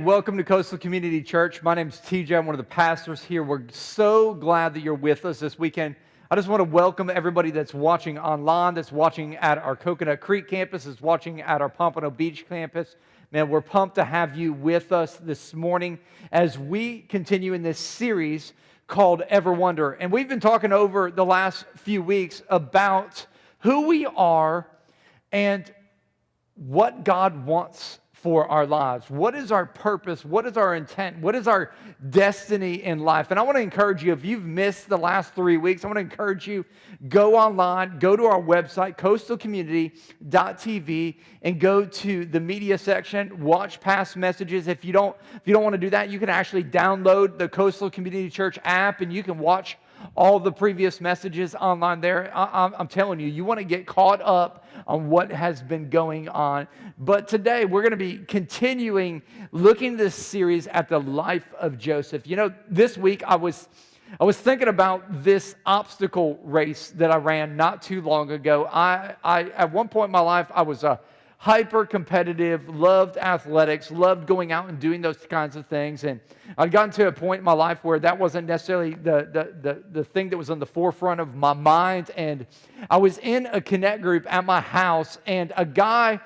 Welcome to Coastal Community Church. My name is TJ. I'm one of the pastors here. We're so glad that you're with us this weekend. I just want to welcome everybody that's watching online, that's watching at our Coconut Creek campus, that's watching at our Pompano Beach campus. Man, we're pumped to have you with us this morning as we continue in this series called Ever Wonder. And we've been talking over the last few weeks about who we are and what God wants for our lives. What is our purpose? What is our intent? What is our destiny in life? And I want to encourage you, if you've missed the last 3 weeks, I want to encourage you, go online, go to our website, coastalcommunity.tv, and go to the media section, watch past messages. If you don't want to do that, you can actually download the Coastal Community Church app, and you can watch all the previous messages online there. I'm telling you, you want to get caught up on what has been going on. But today, we're going to be continuing looking at this series at the life of Joseph. You know, this week I was thinking about this obstacle race that I ran not too long ago. I at one point in my life, I was a hyper competitive, loved athletics, loved going out and doing those kinds of things. And I'd gotten to a point in my life where that wasn't necessarily the thing that was on the forefront of my mind. And I was in a connect group at my house, and a guy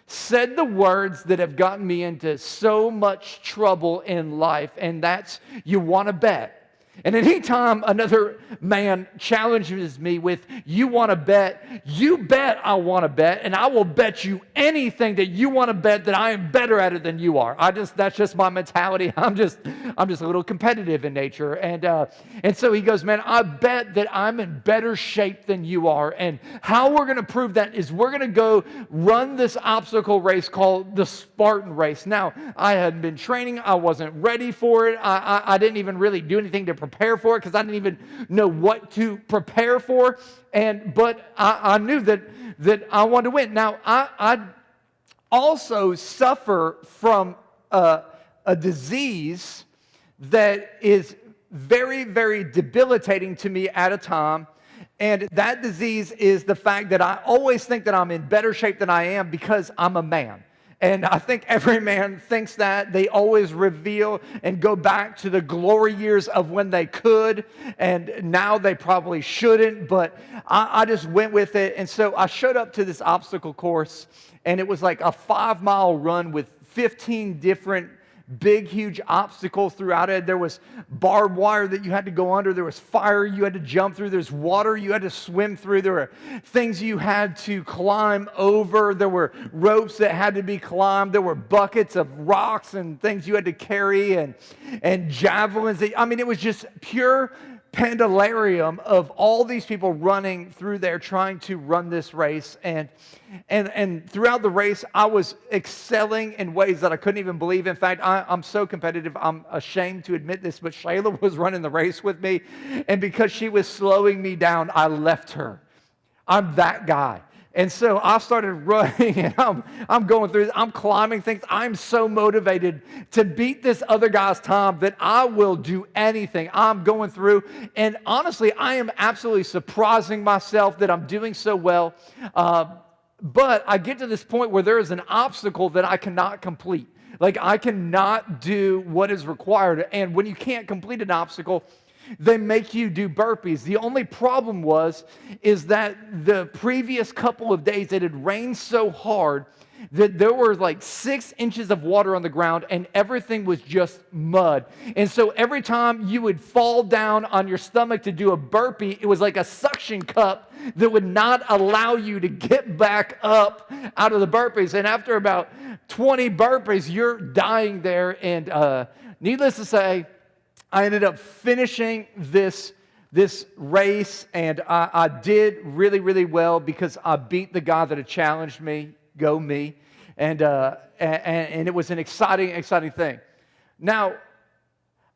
said the words that have gotten me into so much trouble in life, and that's, you want to bet. And anytime another man challenges me with, you want to bet, you bet I want to bet, and I will bet you anything that you want to bet that I am better at it than you are. That's just my mentality. I'm just a little competitive in nature. And so he goes, man, I bet that I'm in better shape than you are. And how we're going to prove that is we're going to go run this obstacle race called the Spartan race. Now, I hadn't been training. I wasn't ready for it. I didn't even really do anything to prepare for it because I didn't even know what to prepare for. But I knew that I wanted to win. Now, I also suffer from a disease that is very, very debilitating to me at a time. And that disease is the fact that I always think that I'm in better shape than I am because I'm a man. And I think every man thinks that. They always reveal and go back to the glory years of when they could, and now they probably shouldn't, but I just went with it. And so I showed up to this obstacle course, and it was like a 5-mile run with 15 different big, huge obstacles throughout it. There was barbed wire that you had to go under. There was fire you had to jump through. There's water you had to swim through. There were things you had to climb over. There were ropes that had to be climbed. There were buckets of rocks and things you had to carry and javelins. I mean, it was just pure pandalarium of all these people running through there trying to run this race. And throughout the race, I was excelling in ways that I couldn't even believe. In fact, I'm so competitive, I'm ashamed to admit this, but Shayla was running the race with me, and because she was slowing me down, I left her. I'm that guy. And so I started running, and I'm going through, I'm climbing things. I'm so motivated to beat this other guy's time that I will do anything. I'm going through, and honestly, I am absolutely surprising myself that I'm doing so well. But I get to this point where there is an obstacle that I cannot complete. Like, I cannot do what is required. And when you can't complete an obstacle, they make you do burpees. The only problem is that the previous couple of days it had rained so hard that there were like 6 inches of water on the ground and everything was just mud. And so every time you would fall down on your stomach to do a burpee, it was like a suction cup that would not allow you to get back up out of the burpees. And after about 20 burpees, you're dying there. And needless to say, I ended up finishing this race, and I did really, really well because I beat the guy that had challenged me. Go me. And it was an exciting thing. Now,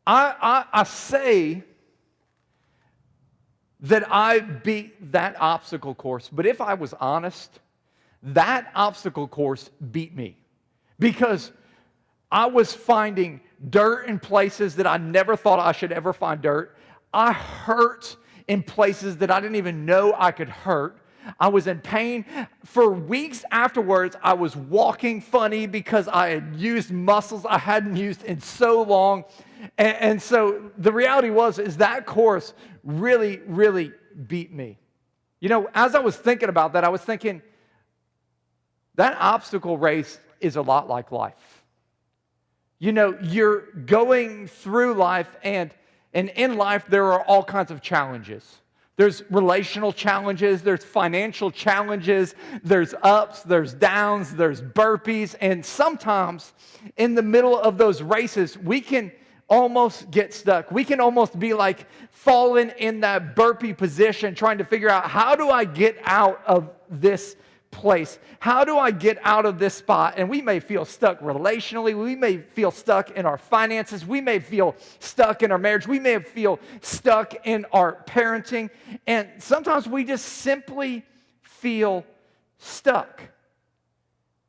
I say that I beat that obstacle course, but if I was honest, that obstacle course beat me because I was finding dirt in places that I never thought I should ever find dirt. I hurt in places that I didn't even know I could hurt. I was in pain. For weeks afterwards, I was walking funny because I had used muscles I hadn't used in so long. And so the reality is that course really, really beat me. You know, as I was thinking about that, I was thinking, that obstacle race is a lot like life. You know, you're going through life, and in life, there are all kinds of challenges. There's relational challenges, there's financial challenges, there's ups, there's downs, there's burpees, and sometimes in the middle of those races, we can almost get stuck. We can almost be like fallen in that burpee position, trying to figure out, how do I get out of this place? How do I get out of this spot? And we may feel stuck relationally. We may feel stuck in our finances. We may feel stuck in our marriage. We may feel stuck in our parenting. And sometimes we just simply feel stuck.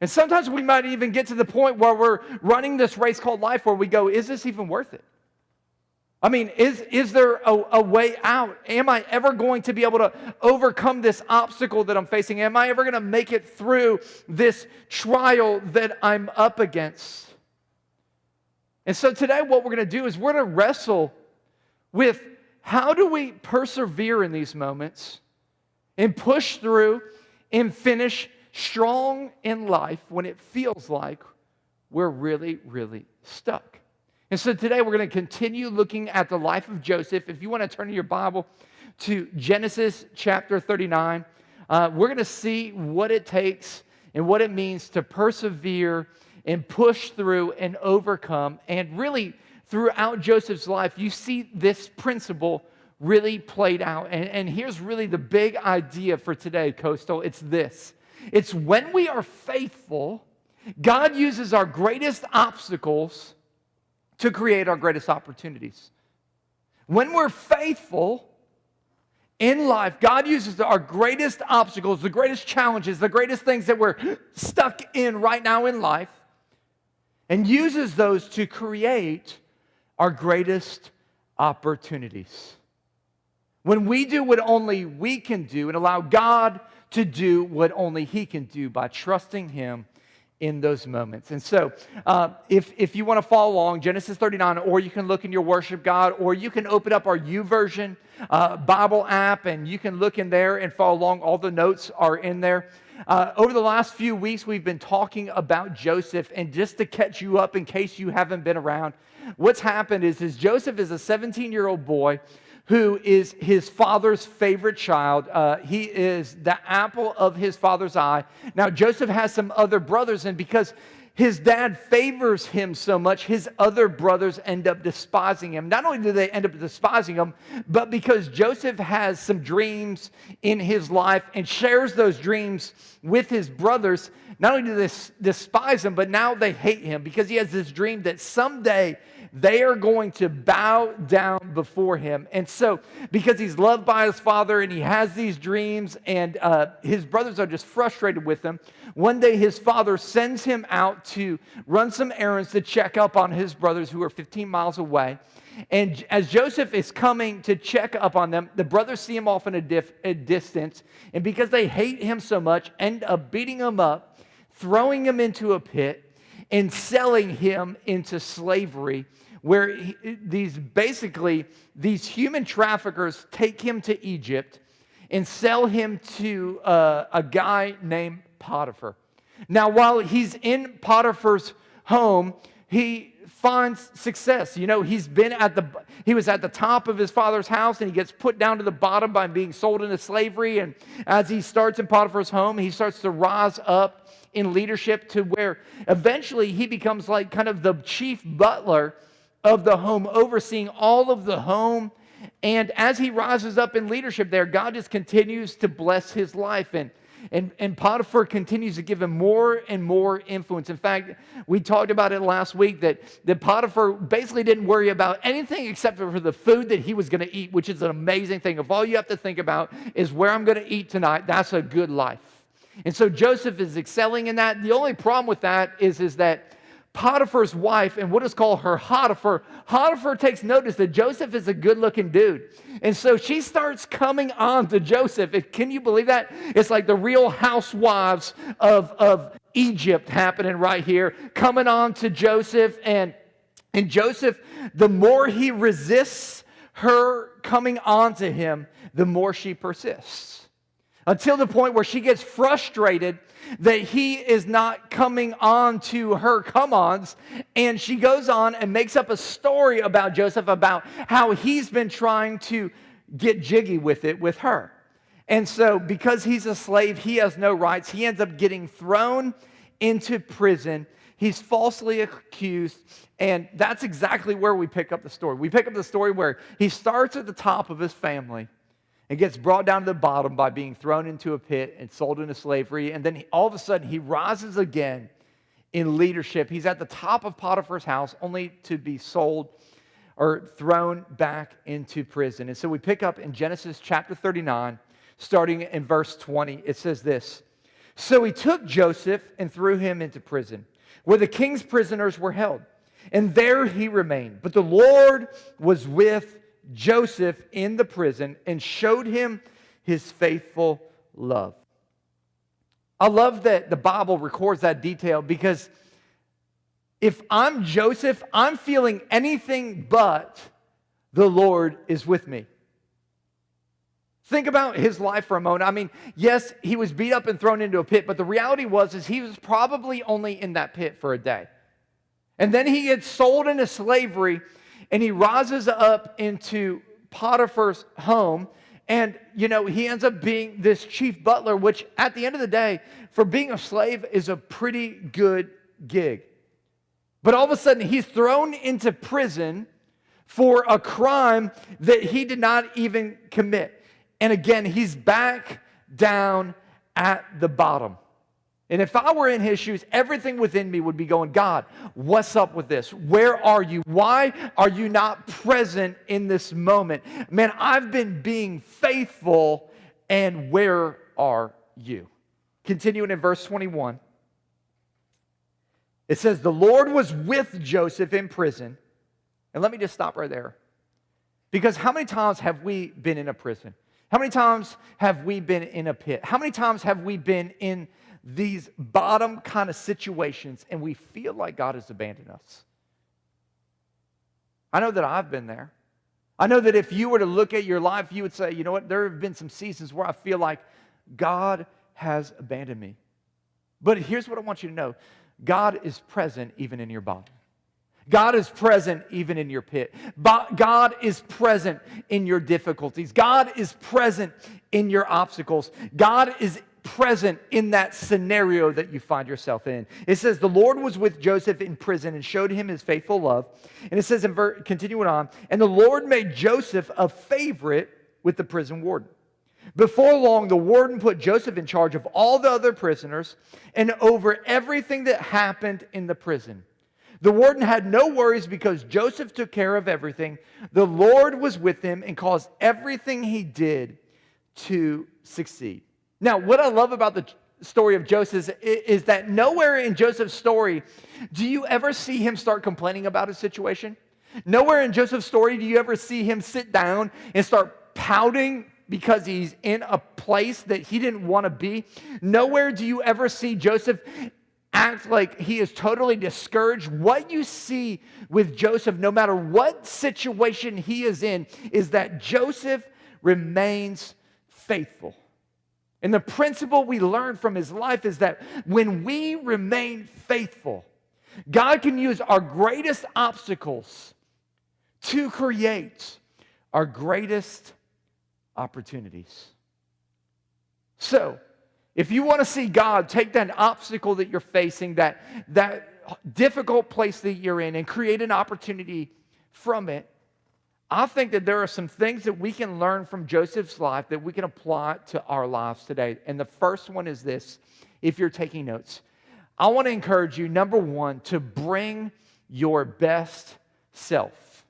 And sometimes we might even get to the point where we're running this race called life where we go, is this even worth it? I mean, is there a way out? Am I ever going to be able to overcome this obstacle that I'm facing? Am I ever going to make it through this trial that I'm up against? And so today what we're going to do is we're going to wrestle with, how do we persevere in these moments and push through and finish strong in life when it feels like we're really, really stuck? And so today we're going to continue looking at the life of Joseph. If you want to turn your Bible to Genesis chapter 39, we're going to see what it takes and what it means to persevere and push through and overcome. And really, throughout Joseph's life, you see this principle really played out. And here's really the big idea for today, Coastal. It's this. It's when we are faithful, God uses our greatest obstacles to create our greatest opportunities. When we're faithful in life, God uses our greatest obstacles, the greatest challenges, the greatest things that we're stuck in right now in life, and uses those to create our greatest opportunities. When we do what only we can do and allow God to do what only He can do by trusting Him in those moments. And so if you want to follow along, Genesis 39, or you can look in your worship guide, or you can open up our YouVersion Bible app, and you can look in there and follow along. All the notes are in there. Over the last few weeks, we've been talking about Joseph, and just to catch you up in case you haven't been around, what's happened is Joseph is a 17-year-old boy who is his father's favorite child. He is the apple of his father's eye. Now, Joseph has some other brothers, and because his dad favors him so much, his other brothers end up despising him. Not only do they end up despising him, but because Joseph has some dreams in his life and shares those dreams with his brothers, not only do they despise him, but now they hate him because he has this dream that someday they are going to bow down before him. And so, because he's loved by his father and he has these dreams, and his brothers are just frustrated with him, one day his father sends him out to run some errands to check up on his brothers who are 15 miles away. And as Joseph is coming to check up on them, the brothers see him off in a distance, and because they hate him so much, end up beating him up, throwing him into a pit, and selling him into slavery, where these human traffickers take him to Egypt and sell him to a guy named Potiphar. Now, while he's in Potiphar's home, he finds success. You know, he was at the top of his father's house, and he gets put down to the bottom by being sold into slavery. And as he starts in Potiphar's home, he starts to rise up in leadership to where eventually he becomes like kind of the chief butler of the home, overseeing all of the home. And as he rises up in leadership there, God just continues to bless his life. And Potiphar continues to give him more and more influence. In fact, we talked about it last week that Potiphar basically didn't worry about anything except for the food that he was going to eat, which is an amazing thing. If all you have to think about is where I'm going to eat tonight, that's a good life. And so Joseph is excelling in that. The only problem with that is that Potiphar's wife, and we'll just call her Potiphar takes notice that Joseph is a good-looking dude. And so she starts coming on to Joseph. Can you believe that? It's like the Real Housewives of Egypt happening right here, coming on to Joseph. And Joseph, the more he resists her coming on to him, the more she persists. Until the point where she gets frustrated that he is not coming on to her come-ons, and she goes on and makes up a story about Joseph, about how he's been trying to get jiggy with it with her. And so because he's a slave, he has no rights. He ends up getting thrown into prison. He's falsely accused, and that's exactly where we pick up the story. We pick up the story where he starts at the top of his family and gets brought down to the bottom by being thrown into a pit and sold into slavery. And then all of a sudden, he rises again in leadership. He's at the top of Potiphar's house only to be sold or thrown back into prison. And so we pick up in Genesis chapter 39, starting in verse 20. It says this: "So he took Joseph and threw him into prison, where the king's prisoners were held. And there he remained. But the Lord was with Joseph in the prison and showed him his faithful love." I love that the Bible records that detail, because if I'm Joseph, I'm feeling anything but the Lord is with me. Think about his life for a moment. I mean, yes, he was beat up and thrown into a pit, but the reality is he was probably only in that pit for a day. And then he gets sold into slavery, and he rises up into Potiphar's home, and, he ends up being this chief butler, which at the end of the day, for being a slave, is a pretty good gig. But all of a sudden, he's thrown into prison for a crime that he did not even commit. And again, he's back down at the bottom. And if I were in his shoes, everything within me would be going, God, what's up with this? Where are you? Why are you not present in this moment? Man, I've been being faithful, and where are you? Continuing in verse 21, it says, "The Lord was with Joseph in prison." And let me just stop right there. Because how many times have we been in a prison? How many times have we been in a pit? How many times have we been in these bottom kind of situations and we feel like God has abandoned us? I know that I've been there. I know that if you were to look at your life, you would say, you know what, there have been some seasons where I feel like God has abandoned me. But here's what I want you to know. God is present even in your bottom. God is present even in your pit. God is present in your difficulties. God is present in your obstacles. God is present in that scenario that you find yourself in. It says, "The Lord was with Joseph in prison and showed him his faithful love." And it says, continuing on, "And the Lord made Joseph a favorite with the prison warden. Before long, the warden put Joseph in charge of all the other prisoners and over everything that happened in the prison. The warden had no worries because Joseph took care of everything. The Lord was with him and caused everything he did to succeed." Now, what I love about the story of Joseph is that nowhere in Joseph's story do you ever see him start complaining about his situation. Nowhere in Joseph's story do you ever see him sit down and start pouting because he's in a place that he didn't want to be. Nowhere do you ever see Joseph act like he is totally discouraged. What you see with Joseph, no matter what situation he is in, is that Joseph remains faithful. And the principle we learn from his life is that when we remain faithful, God can use our greatest obstacles to create our greatest opportunities. So, if you want to see God take that obstacle that you're facing, that difficult place that you're in, and create an opportunity from it, I think that there are some things that we can learn from Joseph's life that we can apply to our lives today. And the first one is this, if you're taking notes. I want to encourage you, number one, to bring your best self.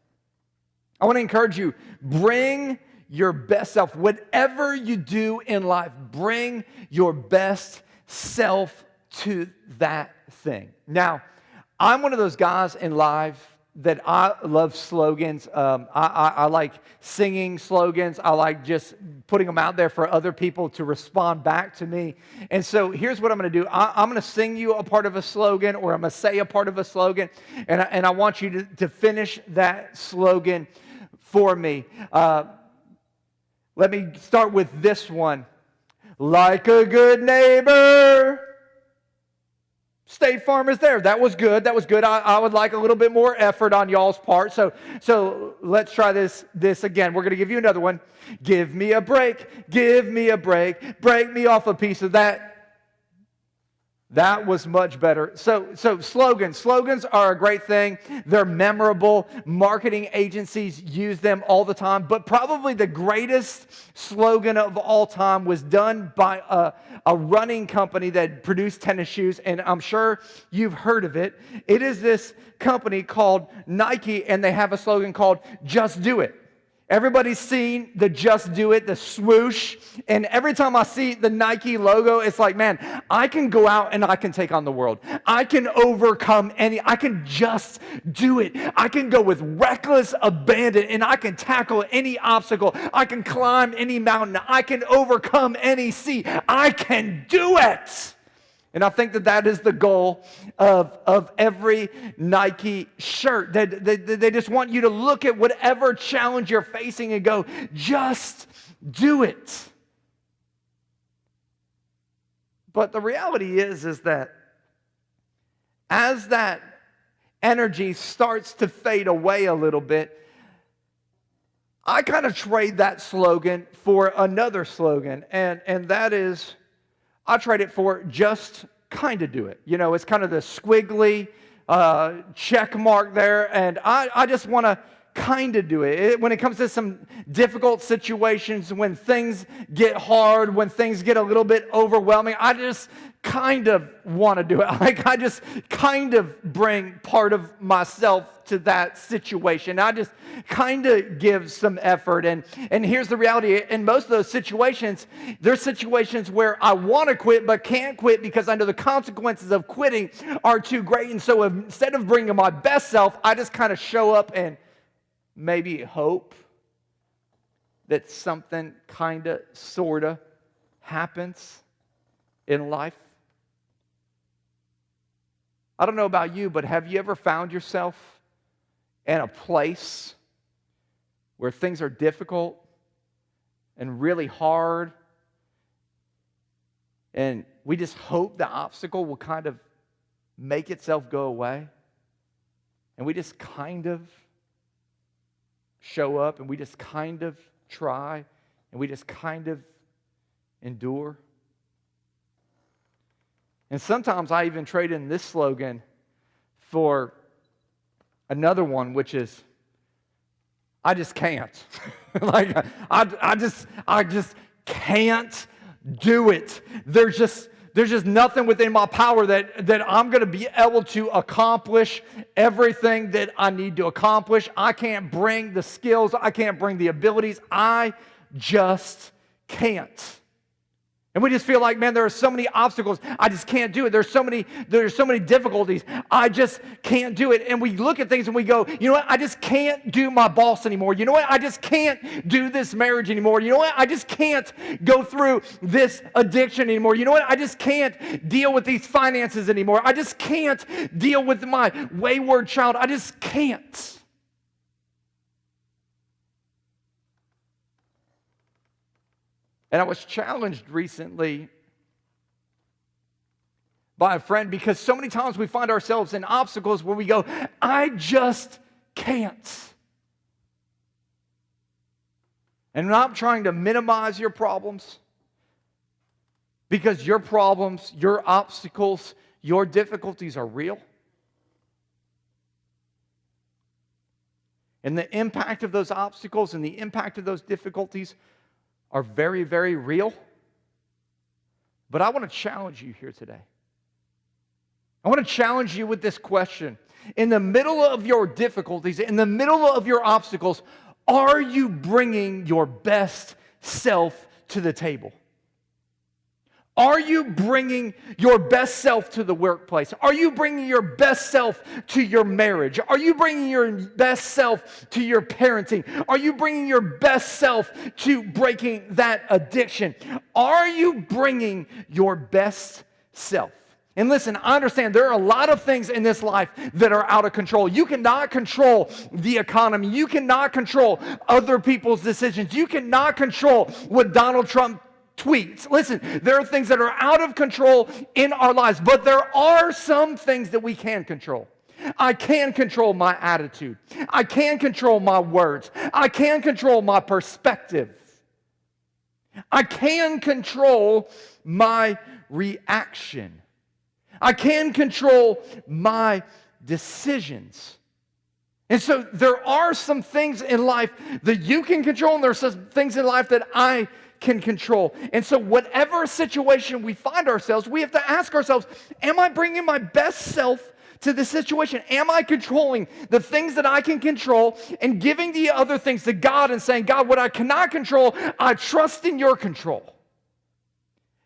I want to encourage you, bring your best self. Whatever you do in life, bring your best self to that thing. Now, I'm one of those guys in life that I love slogans. I like singing slogans. I like just putting them out there for other people to respond back to me. And so here's what I'm going to do. I'm going to sing you a part of a slogan, or I'm going to say a part of a slogan, and I want you to finish that slogan for me. Let me start with this one. Like a good neighbor, State Farm is there. That was good. That was good. I would like a little bit more effort on y'all's part. So let's try this again. We're going to give you another one. Give me a break. Give me a break. Break me off a piece of that. That was much better. So slogans. Slogans are a great thing. They're memorable. Marketing agencies use them all the time. But probably the greatest slogan of all time was done by a running company that produced tennis shoes. And I'm sure you've heard of it. It is this company called Nike, and they have a slogan called Just Do It. Everybody's seen the Just Do It, the swoosh, and every time I see the Nike logo, it's like, man, I can go out and I can take on the world. I can overcome I can just do it. I can go with reckless abandon, and I can tackle any obstacle. I can climb any mountain. I can overcome any sea. I can do it. And I think that is the goal of every Nike shirt. They just want you to look at whatever challenge you're facing and go, just do it. But the reality is that as that energy starts to fade away a little bit, I kind of trade that slogan for another slogan, and that is, I trade it for just kind of do it. You know, it's kind of the squiggly check mark there, and I just want to kind of do it. When it comes to some difficult situations, when things get hard, when things get a little bit overwhelming, I just kind of want to do it. Like, I just kind of bring part of myself to that situation. I just kind of give some effort. And here's the reality. In most of those situations, there's situations where I want to quit but can't quit because I know the consequences of quitting are too great. And so instead of bringing my best self, I just kind of show up and maybe hope that something kind of, sort of happens in life. I don't know about you, but have you ever found yourself in a place where things are difficult and really hard, and we just hope the obstacle will kind of make itself go away, and we just kind of show up, and we just kind of try, and we just kind of endure? And sometimes I even trade in this slogan for another one, which is, I just can't. Like, I just can't do it. There's just nothing within my power that I'm going to be able to accomplish everything that I need to accomplish. I can't bring the skills. I can't bring the abilities. I just can't. And we just feel like, man, there are so many obstacles. I just can't do it. There's so many difficulties. I just can't do it. And we look at things and we go, you know what? I just can't do my boss anymore. You know what? I just can't do this marriage anymore. You know what? I just can't go through this addiction anymore. You know what? I just can't deal with these finances anymore. I just can't deal with my wayward child. I just can't. And I was challenged recently by a friend because so many times we find ourselves in obstacles where we go, I just can't. And I'm not trying to minimize your problems, because your problems, your obstacles, your difficulties are real. And the impact of those obstacles and the impact of those difficulties are very, very real. But I want to challenge you here today. I want to challenge you with this question. In the middle of your difficulties, in the middle of your obstacles, are you bringing your best self to the table? Are you bringing your best self to the workplace? Are you bringing your best self to your marriage? Are you bringing your best self to your parenting? Are you bringing your best self to breaking that addiction? Are you bringing your best self? And listen, I understand there are a lot of things in this life that are out of control. You cannot control the economy. You cannot control other people's decisions. You cannot control what Donald Trump tweets. Listen, there are things that are out of control in our lives, but there are some things that we can control. I can control my attitude. I can control my words. I can control my perspective. I can control my reaction. I can control my decisions. And so there are some things in life that you can control, and there are some things in life that I can control. And so whatever situation we find ourselves, we have to ask ourselves, am I bringing my best self to the situation? Am I controlling the things that I can control and giving the other things to God and saying, God, what I cannot control, I trust in your control.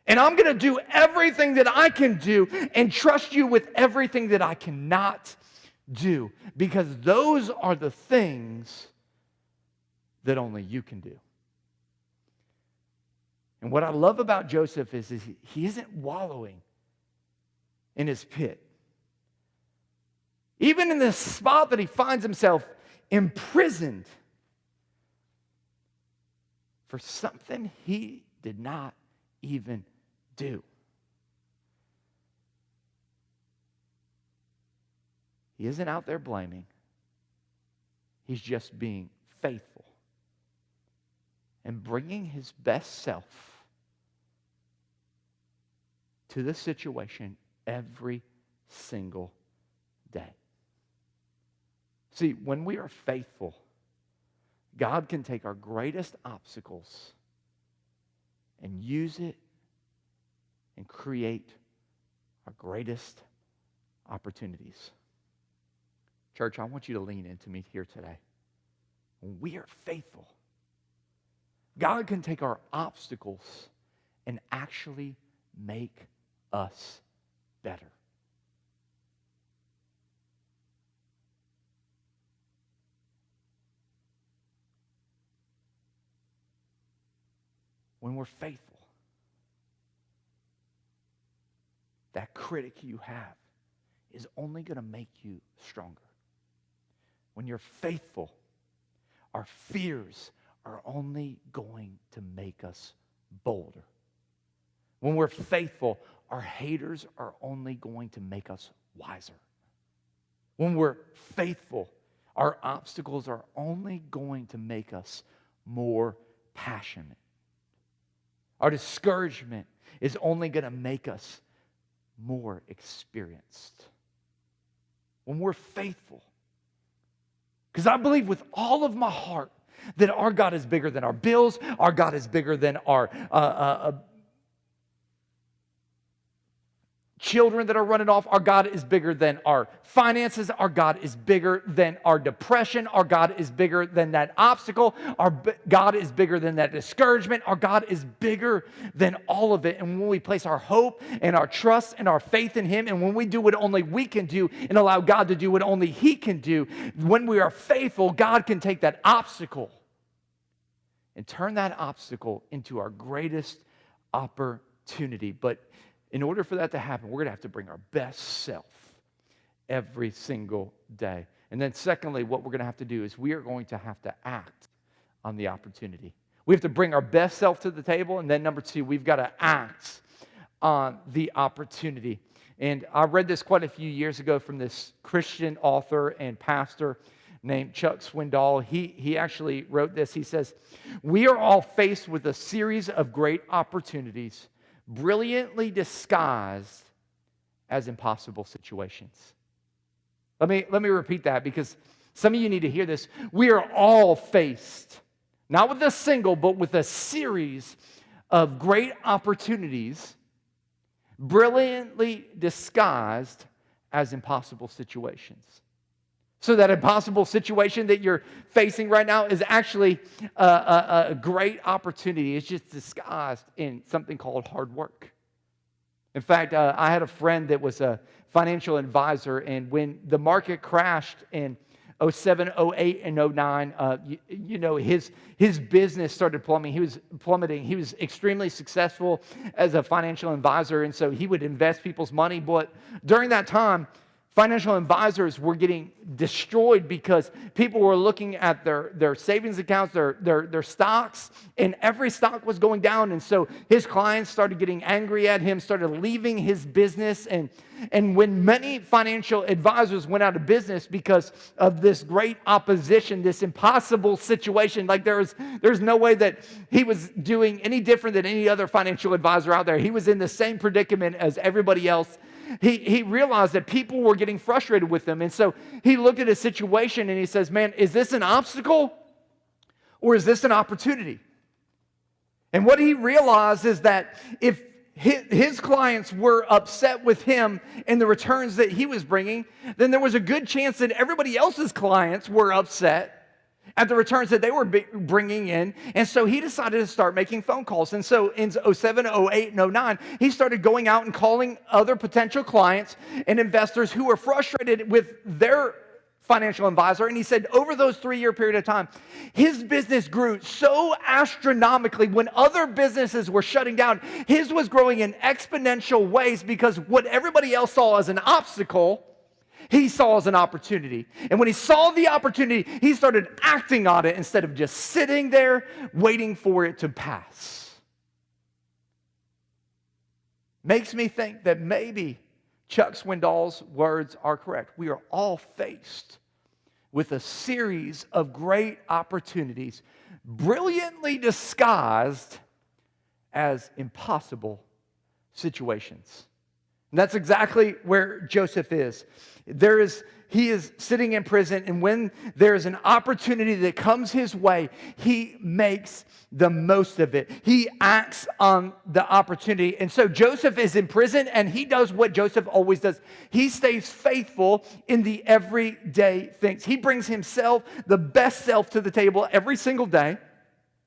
And I'm going to do everything that I can do and trust you with everything that I cannot do, because those are the things that only you can do. And what I love about Joseph is he isn't wallowing in his pit. Even in the spot that he finds himself imprisoned for something he did not even do. He isn't out there blaming. He's just being faithful and bringing his best self to the situation every single day. See, when we are faithful, God can take our greatest obstacles and use it and create our greatest opportunities. Church, I want you to lean into me here today. When we are faithful, God can take our obstacles and actually make us better. When we're faithful, that critic you have is only going to make you stronger. When you're faithful, our fears are only going to make us bolder. When we're faithful, our haters are only going to make us wiser. When we're faithful, our obstacles are only going to make us more passionate. Our discouragement is only going to make us more experienced. When we're faithful, because I believe with all of my heart that our God is bigger than our bills, our God is bigger than our children that are running off, our God is bigger than our finances, our God is bigger than our depression, our God is bigger than that obstacle, our God is bigger than that discouragement, our God is bigger than all of it. And when we place our hope and our trust and our faith in Him, and when we do what only we can do and allow God to do what only He can do, when we are faithful, God can take that obstacle and turn that obstacle into our greatest opportunity. But in order for that to happen, we're going to have to bring our best self every single day. And then secondly, what we're going to have to do is we are going to have to act on the opportunity. We have to bring our best self to the table. And then number two, we've got to act on the opportunity. And I read this quite a few years ago from this Christian author and pastor named Chuck Swindoll. He actually wrote this. He says, "We are all faced with a series of great opportunities, brilliantly disguised as impossible situations." Let me repeat that, because some of you need to hear this. We are all faced, not with a single, but with a series of great opportunities, brilliantly disguised as impossible situations. So that impossible situation that you're facing right now is actually a great opportunity. It's just disguised in something called hard work. In fact, I had a friend that was a financial advisor, and when the market crashed in '07, '08, and '09, his business started plummeting. He was plummeting. He was extremely successful as a financial advisor, and so he would invest people's money. But during that time, financial advisors were getting destroyed because people were looking at their savings accounts, their stocks, and every stock was going down. And so his clients started getting angry at him, started leaving his business. And when many financial advisors went out of business because of this great opposition, this impossible situation, like there's no way that he was doing any different than any other financial advisor out there. He was in the same predicament as everybody else. He realized that people were getting frustrated with him. And so he looked at his situation and he says, man, is this an obstacle or is this an opportunity? And what he realized is that if his clients were upset with him and the returns that he was bringing, then there was a good chance that everybody else's clients were upset at the returns that they were bringing in. And so he decided to start making phone calls. And so in '07, '08, and '09, he started going out and calling other potential clients and investors who were frustrated with their financial advisor. And he said over those 3-year period of time, his business grew so astronomically. When other businesses were shutting down, his was growing in exponential ways because what everybody else saw as an obstacle, he saw as an opportunity. And when he saw the opportunity, he started acting on it instead of just sitting there waiting for it to pass. Makes me think that maybe Chuck Swindoll's words are correct. We are all faced with a series of great opportunities, brilliantly disguised as impossible situations. And that's exactly where Joseph is. He is sitting in prison, and when there's an opportunity that comes his way, he makes the most of it. He acts on the opportunity. And so Joseph is in prison, and he does what Joseph always does. He stays faithful in the everyday things. He brings himself, the best self, to the table every single day.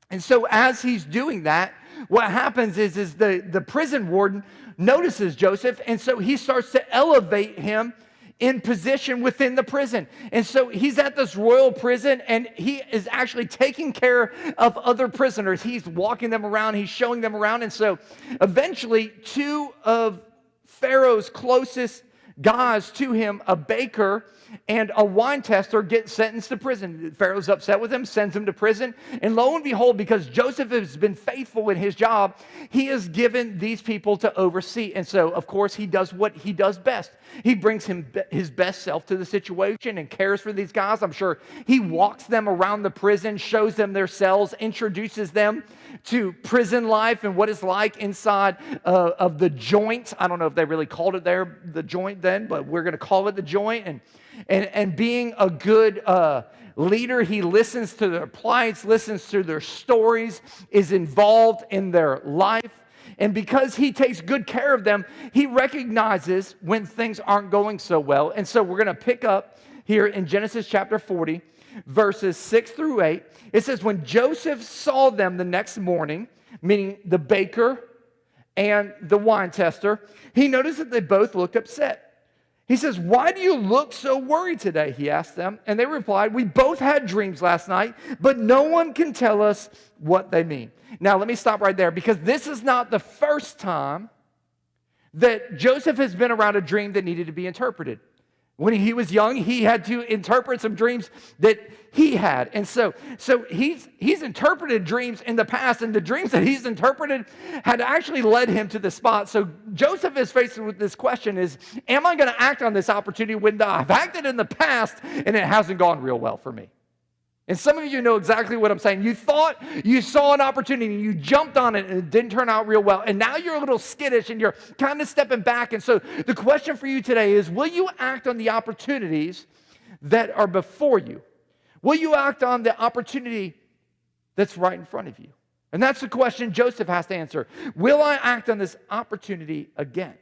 And so as he's doing that, what happens is the prison warden notices Joseph, and so he starts to elevate him in position within the prison. And so he's at this royal prison, and he is actually taking care of other prisoners. He's walking them around, he's showing them around. And so eventually 2 of Pharaoh's closest guys to him, a baker and a wine tester, get sentenced to prison. Pharaoh's upset with him, sends him to prison. And lo and behold, because Joseph has been faithful in his job, he has given these people to oversee. And so, of course, he does what he does best. He brings his best self to the situation and cares for these guys. I'm sure he walks them around the prison, shows them their cells, introduces them to prison life and what it's like inside of the joint. I don't know if they really called it the joint then, but we're going to call it the joint. And being a good leader, he listens to their plights, listens to their stories, is involved in their life. And because he takes good care of them, he recognizes when things aren't going so well. And so we're going to pick up here in Genesis chapter 40, verses 6 through 8. It says, when Joseph saw them the next morning, meaning the baker and the wine tester, he noticed that they both looked upset. He says, why do you look so worried today? He asked them. And they replied, we both had dreams last night, but no one can tell us what they mean. Now, let me stop right there, because this is not the first time that Joseph has been around a dream that needed to be interpreted. When he was young, he had to interpret some dreams that he had. And so he's interpreted dreams in the past, and the dreams that he's interpreted had actually led him to the spot. So Joseph is faced with this question is, am I going to act on this opportunity when I've acted in the past and it hasn't gone real well for me? And some of you know exactly what I'm saying. You thought you saw an opportunity, you jumped on it, and it didn't turn out real well. And now you're a little skittish, and you're kind of stepping back. And so the question for you today is, will you act on the opportunities that are before you? Will you act on the opportunity that's right in front of you? And that's the question Joseph has to answer. Will I act on this opportunity again?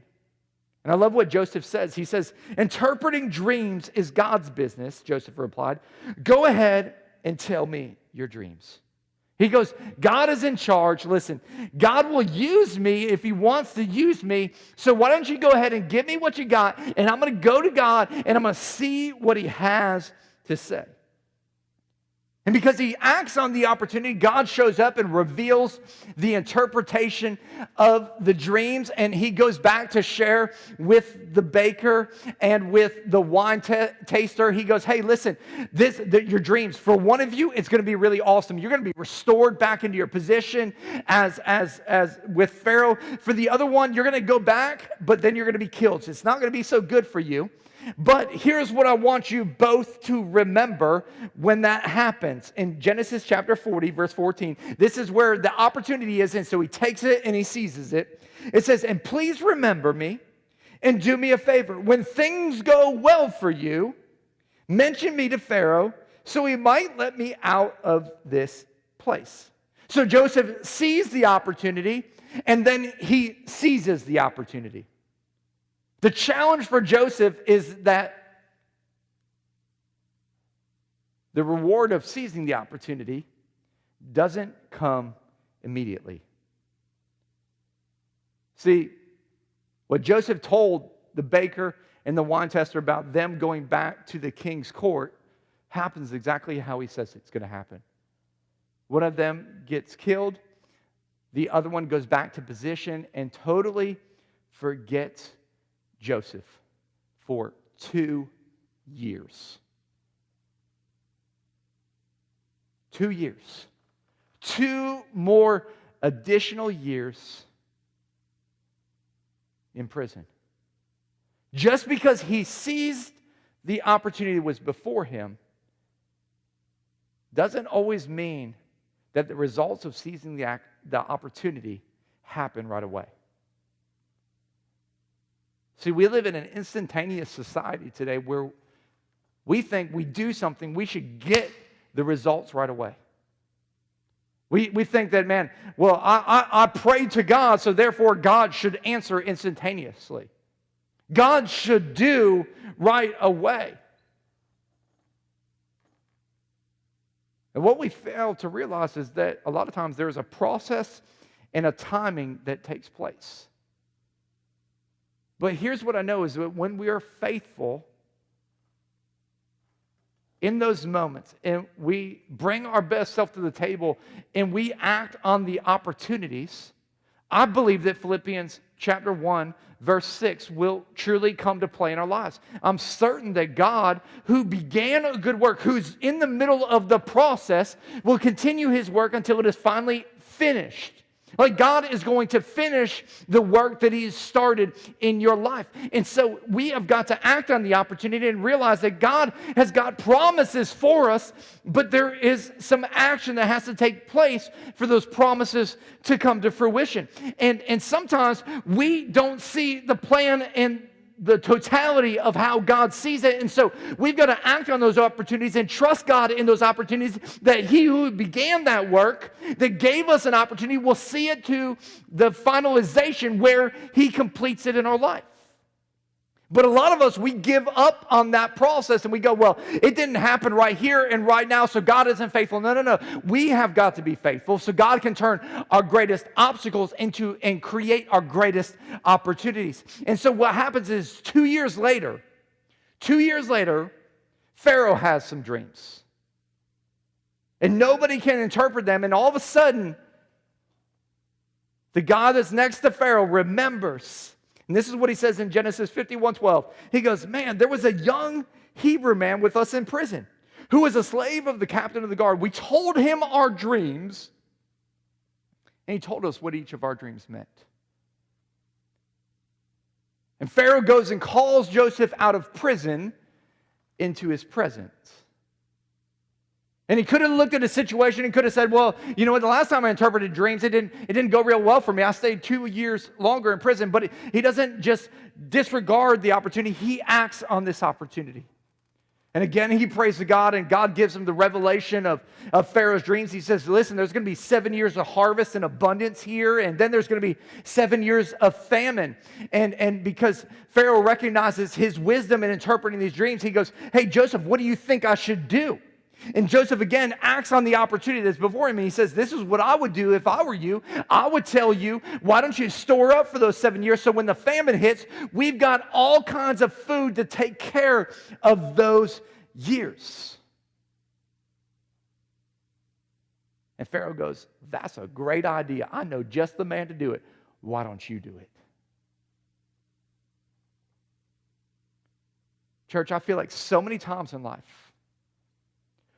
And I love what Joseph says. He says, interpreting dreams is God's business, Joseph replied. Go ahead and tell me your dreams. He goes, God is in charge. Listen, God will use me if he wants to use me. So why don't you go ahead and give me what you got, and I'm going to go to God, and I'm going to see what he has to say. And because he acts on the opportunity, God shows up and reveals the interpretation of the dreams. And he goes back to share with the baker and with the wine taster. He goes, hey, listen, your dreams, for one of you, it's going to be really awesome. You're going to be restored back into your position as with Pharaoh. For the other one, you're going to go back, but then you're going to be killed. So it's not going to be so good for you. But here's what I want you both to remember when that happens. In Genesis chapter 40, verse 14, this is where the opportunity is. And so he takes it and he seizes it. It says, and please remember me and do me a favor. When things go well for you, mention me to Pharaoh so he might let me out of this place. So Joseph sees the opportunity and then he seizes the opportunity. The challenge for Joseph is that the reward of seizing the opportunity doesn't come immediately. See, what Joseph told the baker and the wine tester about them going back to the king's court happens exactly how he says it's going to happen. One of them gets killed, the other one goes back to position and totally forgets Joseph for 2 years. 2 years. 2 more additional years in prison. Just because he seized the opportunity that was before him doesn't always mean that the results of seizing the opportunity happen right away. See, we live in an instantaneous society today where we think we do something, we should get the results right away. We think that, man, well, I prayed to God, so therefore God should answer instantaneously. God should do right away. And what we fail to realize is that a lot of times there's a process and a timing that takes place. But here's what I know is that when we are faithful in those moments and we bring our best self to the table and we act on the opportunities, I believe that Philippians chapter 1, verse 6 will truly come to play in our lives. I'm certain that God, who began a good work, who's in the middle of the process, will continue his work until it is finally finished. Like God is going to finish the work that he's started in your life. And so we have got to act on the opportunity and realize that God has got promises for us, but there is some action that has to take place for those promises to come to fruition. And sometimes we don't see the plan and the totality of how God sees it. And so we've got to act on those opportunities and trust God in those opportunities, that he who began that work, that gave us an opportunity, will see it to the finalization where he completes it in our life. But a lot of us, we give up on that process and we go, well, it didn't happen right here and right now, so God isn't faithful. No. We have got to be faithful so God can turn our greatest obstacles into and create our greatest opportunities. And so what happens is 2 years later, Pharaoh has some dreams. And nobody can interpret them. And all of a sudden, the God that's next to Pharaoh remembers. And this is what he says in Genesis 51:12. He goes, man, there was a young Hebrew man with us in prison who was a slave of the captain of the guard. We told him our dreams, and he told us what each of our dreams meant. And Pharaoh goes and calls Joseph out of prison into his presence. And he could have looked at the situation and could have said, well, you know what, the last time I interpreted dreams, it didn't go real well for me. I stayed 2 years longer in prison. But he doesn't just disregard the opportunity. He acts on this opportunity. And again, he prays to God, and God gives him the revelation of Pharaoh's dreams. He says, listen, there's going to be 7 years of harvest and abundance here, and then there's going to be 7 years of famine. And because Pharaoh recognizes his wisdom in interpreting these dreams, he goes, hey, Joseph, what do you think I should do? And Joseph again acts on the opportunity that's before him. And he says, this is what I would do if I were you. I would tell you, why don't you store up for those 7 years so when the famine hits, we've got all kinds of food to take care of those years. And Pharaoh goes, that's a great idea. I know just the man to do it. Why don't you do it? Church, I feel like so many times in life,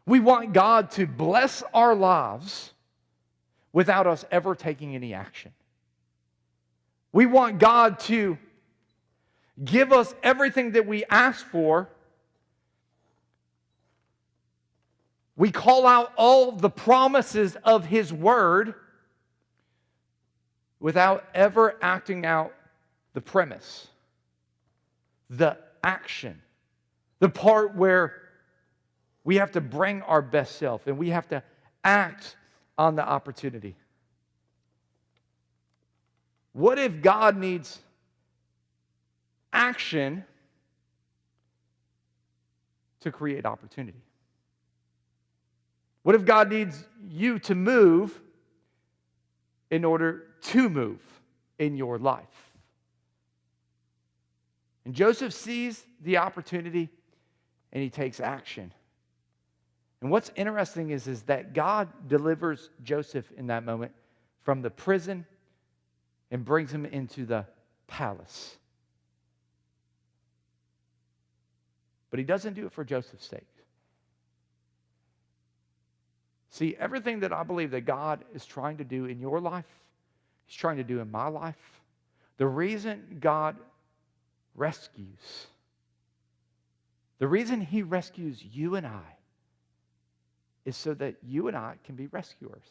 we want God to bless our lives without us ever taking any action. We want God to give us everything that we ask for. We call out all the promises of His Word without ever acting out the premise, the action, the part where we have to bring our best self and we have to act on the opportunity. What if God needs action to create opportunity? What if God needs you to move in order to move in your life? And Joseph sees the opportunity and he takes action. And what's interesting is that God delivers Joseph in that moment from the prison and brings him into the palace. But He doesn't do it for Joseph's sake. See, everything that I believe that God is trying to do in your life, He's trying to do in my life. The reason God rescues, the reason He rescues you and I, is so that you and I can be rescuers.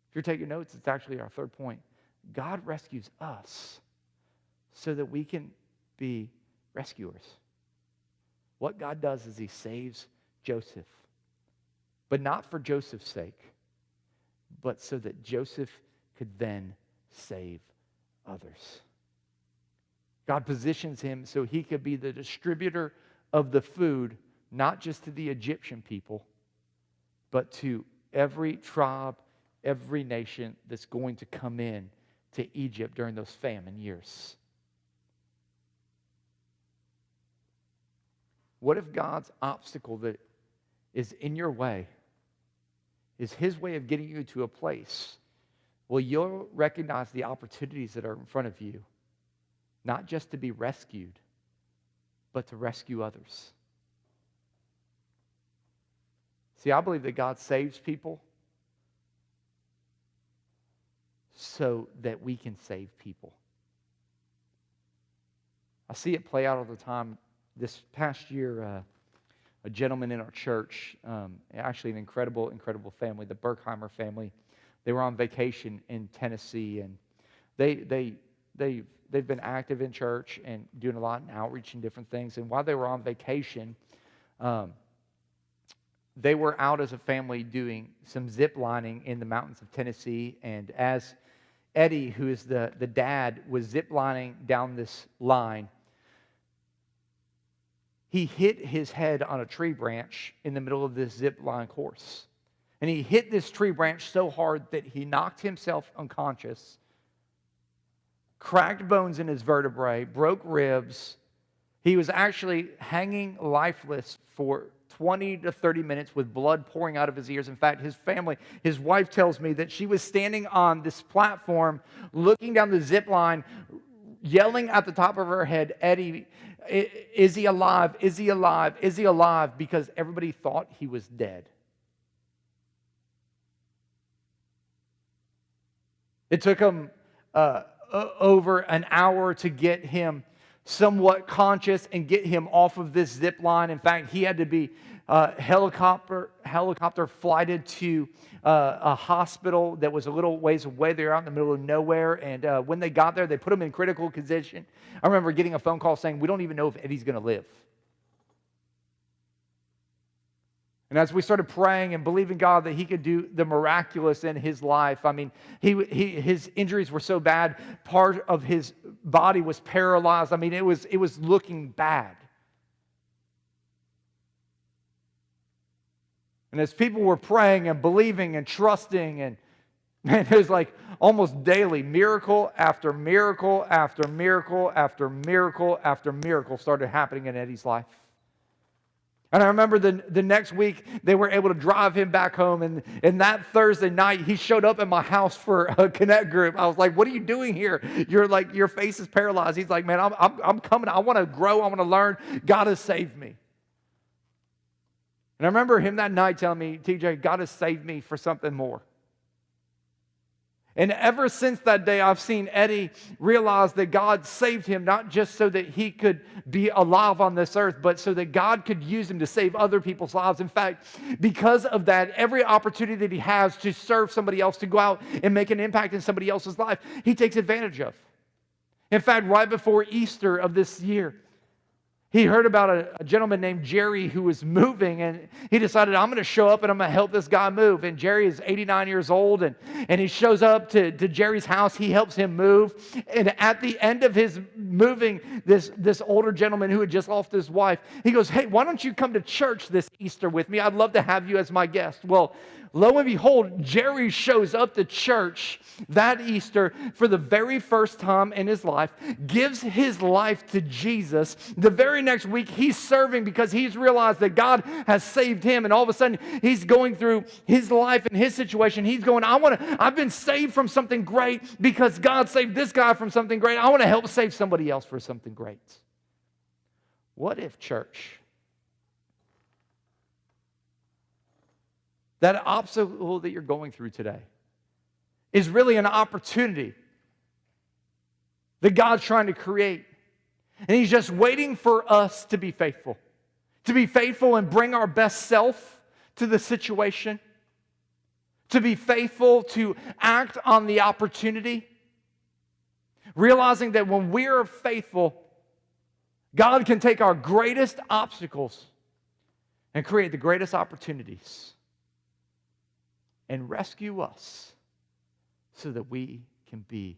If you're taking notes, it's actually our third point. God rescues us so that we can be rescuers. What God does is He saves Joseph, but not for Joseph's sake, but so that Joseph could then save others. God positions him so he could be the distributor of the food, not just to the Egyptian people, but to every tribe, every nation that's going to come in to Egypt during those famine years. What if God's obstacle that is in your way is His way of getting you to a place where you'll recognize the opportunities that are in front of you, not just to be rescued, but to rescue others? See, I believe that God saves people so that we can save people. I see it play out all the time. This past year, a gentleman in our church, actually an incredible family, the Berkheimer family, they were on vacation in Tennessee, and they've been active in church and doing a lot in outreach and different things. And while they were on vacation, they were out as a family doing some zip lining in the mountains of Tennessee. And as Eddie, who is the dad, was zip lining down this line, he hit his head on a tree branch in the middle of this zip line course. And he hit this tree branch so hard that he knocked himself unconscious, cracked bones in his vertebrae, broke ribs. He was actually hanging lifeless for 20 to 30 minutes with blood pouring out of his ears. In fact, his family, his wife tells me that she was standing on this platform, looking down the zip line, yelling at the top of her head, "Eddie, is he alive? Is he alive? Is he alive?" Because everybody thought he was dead. It took him over an hour to get him somewhat conscious and get him off of this zip line. In fact, he had to be helicopter flighted to a hospital that was a little ways away. They were out in the middle of nowhere, and when they got there, they put him in critical condition. I remember getting a phone call saying, "We don't even know if Eddie's going to live." And as we started praying and believing God that He could do the miraculous in his life, I mean, his injuries were so bad, part of his body was paralyzed. I mean, it was looking bad. And as people were praying and believing and trusting, and man, it was like almost daily, miracle after miracle after miracle after miracle after miracle started happening in Eddie's life. And I remember the next week, they were able to drive him back home. And that Thursday night, he showed up at my house for a Connect group. I was like, what are you doing here? You're like, your face is paralyzed. He's like, man, I'm coming. I want to grow. I want to learn. God has saved me. And I remember him that night telling me, TJ, God has saved me for something more. And ever since that day, I've seen Eddie realize that God saved him not just so that he could be alive on this earth, but so that God could use him to save other people's lives. In fact, because of that, every opportunity that he has to serve somebody else, to go out and make an impact in somebody else's life, he takes advantage of. In fact, right before Easter of this year, he heard about a gentleman named Jerry who was moving, and he decided, I'm going to show up and I'm going to help this guy move. And Jerry is 89 years old, and he shows up to Jerry's house. He helps him move. And at the end of his moving, this older gentleman who had just lost his wife, he goes, hey, why don't you come to church this Easter with me? I'd love to have you as my guest. Well, lo and behold, Jerry shows up to church that Easter for the very first time in his life, gives his life to Jesus. The very next week, he's serving because he's realized that God has saved him. And all of a sudden, he's going through his life and his situation. He's going, I've been saved from something great because God saved this guy from something great. I want to help save somebody else for something great. What if, church, that obstacle that you're going through today is really an opportunity that God's trying to create. And He's just waiting for us to be faithful and bring our best self to the situation, to be faithful, to act on the opportunity, realizing that when we are faithful, God can take our greatest obstacles and create the greatest opportunities and rescue us so that we can be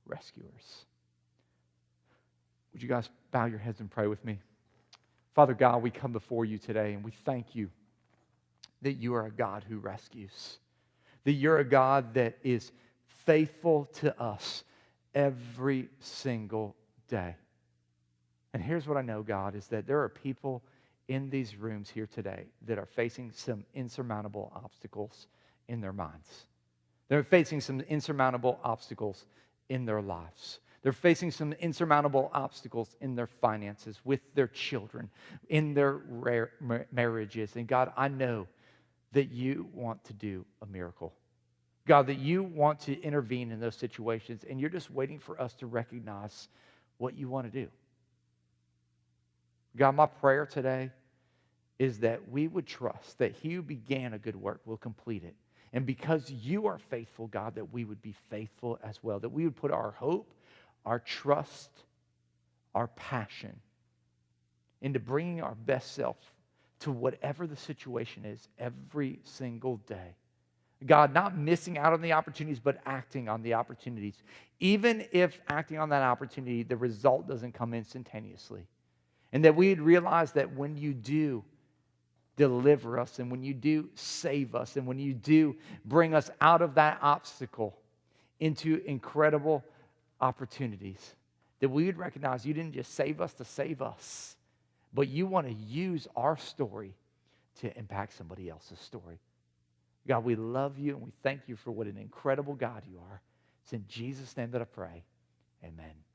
rescuers. Would you guys bow your heads and pray with me? Father God, we come before you today and we thank you that you are a God who rescues, that you're a God that is faithful to us every single day. And here's what I know, God, is that there are people in these rooms here today that are facing some insurmountable obstacles in their minds. They're facing some insurmountable obstacles in their lives. They're facing some insurmountable obstacles in their finances, with their children, in their marriages. And God, I know that you want to do a miracle. God, that you want to intervene in those situations, and you're just waiting for us to recognize what you want to do. God, my prayer today is that we would trust that He who began a good work will complete it. And because you are faithful, God, that we would be faithful as well, that we would put our hope, our trust, our passion into bringing our best self to whatever the situation is every single day. God, not missing out on the opportunities, but acting on the opportunities. Even if acting on that opportunity, the result doesn't come instantaneously. And that we'd realize that when you do deliver us, and when you do save us, and when you do bring us out of that obstacle into incredible opportunities, that we would recognize you didn't just save us to save us, but you want to use our story to impact somebody else's story. God, we love you and we thank you for what an incredible God you are. It's in Jesus' name that I pray. Amen.